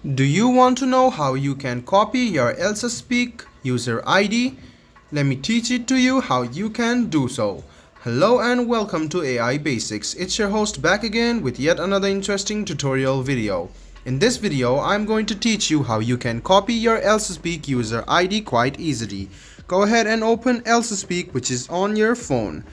Do you want to know how you can copy your Elsa Speak user ID? Let me teach it to you how you can do so. Hello and welcome to AI Basics. It's your host back again with yet another interesting tutorial video. In this video, I'm going to teach you how you can copy your Elsa Speak user ID quite easily. Go ahead and open Elsa Speak, which is on your phone.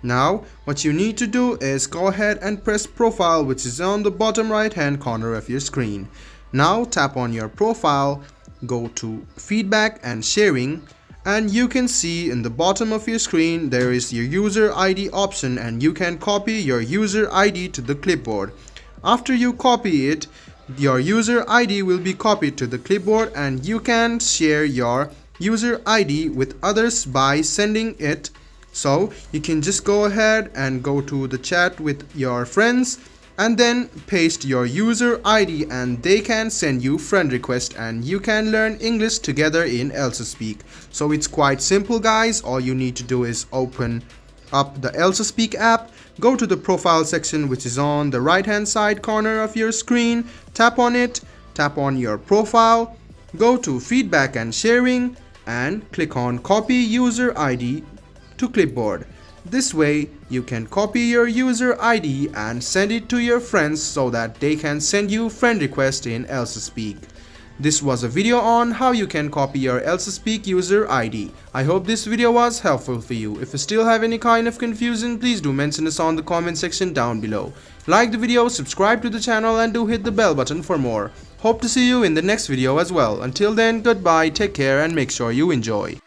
Now, what you need to do is go ahead and press profile, which is on the bottom right hand corner of your screen. Now tap on your profile, go to feedback and sharing, and you can see in the bottom of your screen there is your user ID option, and you can copy your user ID to the clipboard. After you copy it, your user ID will be copied to the clipboard, and you can share your user ID with others by sending it. So you can just go ahead and go to the chat with your friends and then paste your user ID, and they can send you friend request and you can learn English together in Elsa Speak. So it's quite simple, guys. All you need to do is open up the Elsa Speak app, go to the profile section, which is on the right hand side corner of your screen, tap on it, tap on your profile, go to feedback and sharing, and click on copy user ID to clipboard. This way you can copy your user ID and send it to your friends so that they can send you friend request in Elsa Speak. This was a video on how you can copy your Elsa Speak user ID. I hope this video was helpful for you. If you still have any kind of confusion, please do mention us on the comment section down below. Like the video, subscribe to the channel, and do hit the bell button for more. Hope to see you in the next video as well. Until then, goodbye, take care, and make sure you enjoy.